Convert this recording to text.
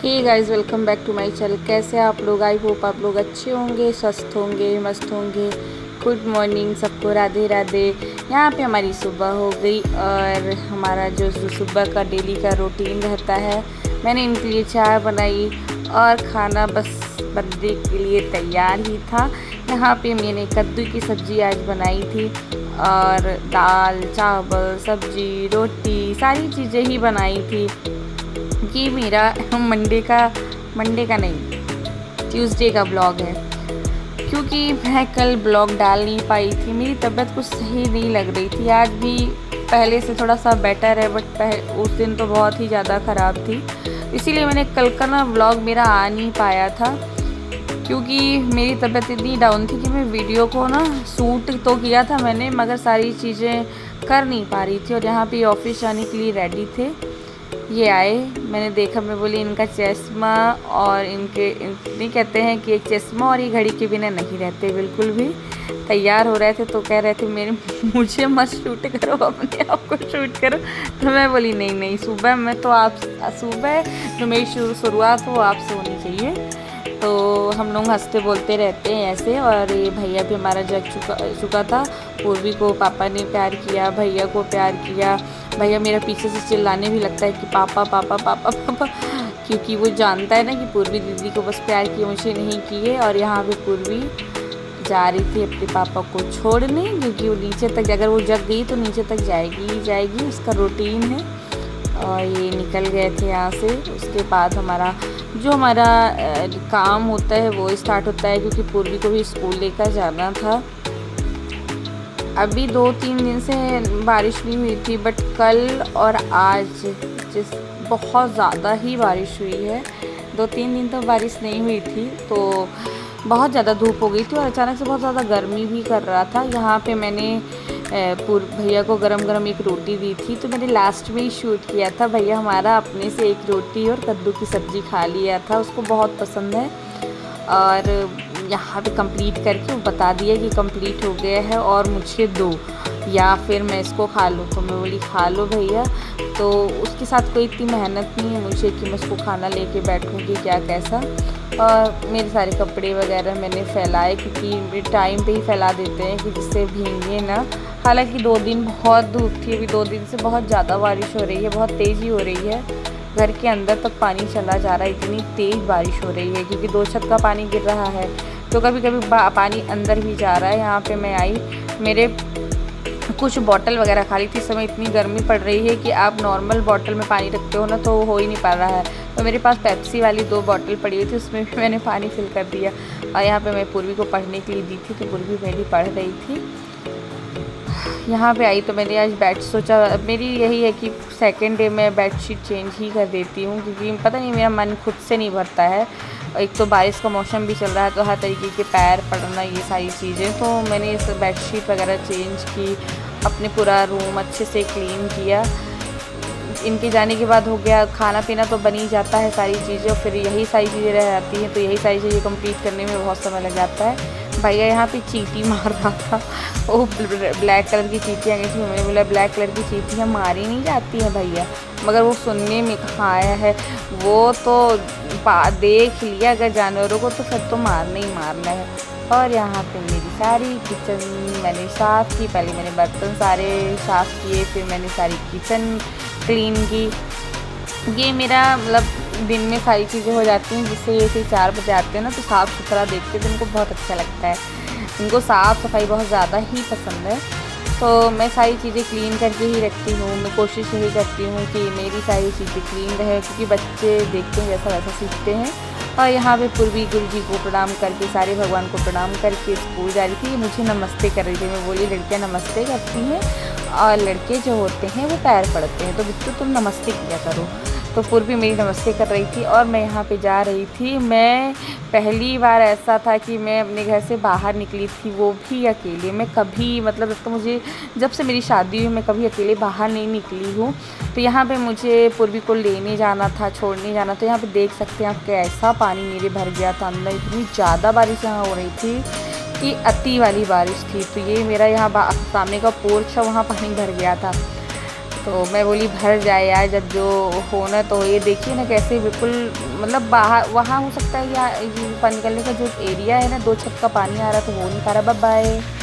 Hey guys, welcome back to my channel. कैसे हैं आप लोग? आई होप आप लोग अच्छे होंगे, स्वस्थ होंगे, मस्त होंगे। गुड मॉर्निंग सबको, राधे राधे। यहाँ पे हमारी सुबह हो गई और हमारा जो सुबह का डेली का रूटीन रहता है, मैंने इनके लिए चाय बनाई और खाना बस बनने के लिए तैयार ही था। यहाँ पे मैंने कद्दू की सब्ज़ी आज बनाई थी और दाल चावल सब्ज़ी रोटी सारी चीज़ें ही बनाई थी। ये मेरा मंडे का नहीं, ट्यूसडे का ब्लॉग है, क्योंकि मैं कल ब्लॉग डाल नहीं पाई थी। मेरी तबीयत कुछ सही नहीं लग रही थी। आज भी पहले से थोड़ा सा बेटर है, बट उस दिन तो बहुत ही ज़्यादा ख़राब थी। इसीलिए मैंने कल का ना ब्लॉग मेरा आ नहीं पाया था, क्योंकि मेरी तबीयत इतनी डाउन थी कि मैं वीडियो को ना शूट तो किया था मैंने, मगर सारी चीज़ें कर नहीं पा रही थी। और यहाँ पे ऑफिस जाने के लिए रेडी थे, ये आए, मैंने देखा, मैं बोली इनका चश्मा और इतने कहते हैं कि एक चश्मा और ये घड़ी के बिना नहीं रहते बिल्कुल भी। तैयार हो रहे थे तो कह रहे थे मुझे मत शूट करो, अपने आप को शूट करो। तो मैं बोली नहीं, सुबह जो मेरी शुरुआत वो आपसे होनी चाहिए। तो हम लोग हंसते बोलते रहते हैं ऐसे। और ये भैया भी हमारा जग चुका था। पूर्वी को पापा ने प्यार किया, भैया को प्यार किया। भैया मेरा पीछे से चिल्लाने भी लगता है कि पापा पापा पापा पापा, क्योंकि वो जानता है ना कि पूर्वी दीदी को बस प्यार किए, मुझे नहीं किए। और यहाँ पे पूर्वी जा रही थी अपने पापा को छोड़ने, क्योंकि वो नीचे तक, अगर वो जग गई तो नीचे तक जाएगी ही जाएगी, उसका रूटीन है। और ये निकल गए थे यहाँ से। उसके बाद हमारा काम होता है वो स्टार्ट होता है, क्योंकि पूर्वी को भी स्कूल लेकर जाना था। अभी 2-3 दिन से बारिश नहीं हुई थी, बट कल और आज बहुत ज़्यादा ही बारिश हुई है। 2-3 दिन तो बारिश नहीं हुई थी, तो बहुत ज़्यादा धूप हो गई थी और अचानक से बहुत ज़्यादा गर्मी भी कर रहा था। यहाँ पे मैंने भैया को गरम एक रोटी दी थी, तो मैंने लास्ट में ही शूट किया था। भैया हमारा अपने से एक रोटी और कद्दू की सब्ज़ी खा लिया था, उसको बहुत पसंद है। और यहाँ पे कंप्लीट करके वो बता दिया कि कंप्लीट हो गया है और मुझे दो, या फिर मैं इसको खा लूँ। तो मैं बोली खा लो भैया। तो उसके साथ कोई इतनी मेहनत नहीं है मुझे कि मैं उसको खाना लेके बैठूँगी क्या कैसा। और मेरे सारे कपड़े वगैरह मैंने फैलाए, क्योंकि टाइम पे ही फैला देते हैं कि जिससे भीगे ना। हालांकि 2 दिन बहुत धूप थी, अभी 2 दिन से बहुत ज़्यादा बारिश हो रही है, बहुत तेज़ी हो रही है। घर के अंदर तक पानी चला जा रहा है, इतनी तेज़ बारिश हो रही है, क्योंकि 2 छत का पानी गिर रहा है, तो कभी कभी पानी अंदर भी जा रहा है। यहाँ पे मैं आई, मेरे कुछ बॉटल वगैरह खाली थी। इस समय इतनी गर्मी पड़ रही है कि आप नॉर्मल बॉटल में पानी रखते हो ना, तो हो ही नहीं पा रहा है। तो मेरे पास पेप्सी वाली 2 बॉटल पड़ी हुई थी, उसमें भी मैंने पानी फिल कर दिया। और यहाँ पे मैं पूर्वी को पढ़ने के लिए दी थी, तो पूर्वी मेरी पढ़ रही थी। यहाँ पे आई तो मैंने आज सोचा, मेरी यही है कि सेकंड डे में बेडशीट चेंज ही कर देती हूँ, क्योंकि पता नहीं मेरा मन खुद से नहीं भरता है। एक तो बारिश का मौसम भी चल रहा है, तो हर तरीके के पैर पड़ना, ये सारी चीज़ें। तो मैंने इस बेडशीट वगैरह चेंज की, अपने पूरा रूम अच्छे से क्लीन किया। इनके जाने के बाद हो गया, खाना पीना तो बन ही जाता है सारी चीज़ें, और फिर यही सारी चीज़ें रह जाती हैं, तो यही सारी चीज़ें कंप्लीट करने में बहुत समय लग जाता है। भैया यहाँ पे चींटी मार रहा था, वो ब्लैक कलर की चींटियाँ गई थी। मैंने बोला ब्लैक कलर की चींटियाँ मारी नहीं जाती हैं भैया, मगर वो सुनने में कहाँ आया है। वो तो देख लिया अगर जानवरों को, तो फिर तो मारना ही मारना है। और यहाँ पे मेरी सारी किचन मैंने साफ़ की। पहले मैंने बर्तन सारे साफ़ किए, फिर मैंने सारी किचन क्लीन की। ये मेरा मतलब दिन में सारी चीज़ें हो जाती हैं, जिससे ये फिर 4 बजे आते हैं ना, तो साफ़ सुथरा देखते तो इनको बहुत अच्छा लगता है। इनको साफ़ सफाई बहुत ज़्यादा ही पसंद है, तो मैं सारी चीज़ें क्लीन करके ही रखती हूँ। मैं कोशिश यही करती हूँ कि मेरी सारी चीज़ें क्लीन रहे, क्योंकि बच्चे देखते हैं जैसा वैसा सीखते हैं। और यहाँ पे पूर्वी गुरु जी को प्रणाम करके, सारे भगवान को प्रणाम करके स्कूल जा रही थी। मुझे नमस्ते कर रही थी। मैं बोली लड़कियाँ नमस्ते करती हैं और लड़के जो होते हैं वो पैर पड़ते हैं, तो बिट्टू तुम नमस्ते किया करो। तो पूर्वी मेरी नमस्ते कर रही थी और मैं यहाँ पे जा रही थी। मैं पहली बार ऐसा था कि मैं अपने घर से बाहर निकली थी, वो भी अकेले। मैं कभी मतलब जब से मेरी शादी हुई, मैं कभी अकेले बाहर नहीं निकली हूँ। तो यहाँ पे मुझे पूर्वी को लेने जाना था, छोड़ने जाना। तो यहाँ पे देख सकते हैं आप कैसा पानी मेरे भर गया था अंदर। इतनी ज़्यादा बारिश यहाँ हो रही थी कि अति वाली बारिश थी। तो ये मेरा यहाँ सामने का पोर्च है, वहाँ पानी भर गया था। तो मैं बोली भर जाए यार जब जो होना। तो ये देखिए ना कैसे बिल्कुल मतलब बाहर वहाँ हो सकता है या ऊपर निकलने का जो एरिया है ना 2 छत का पानी आ रहा तो हो नहीं पा रहा। Bye bye.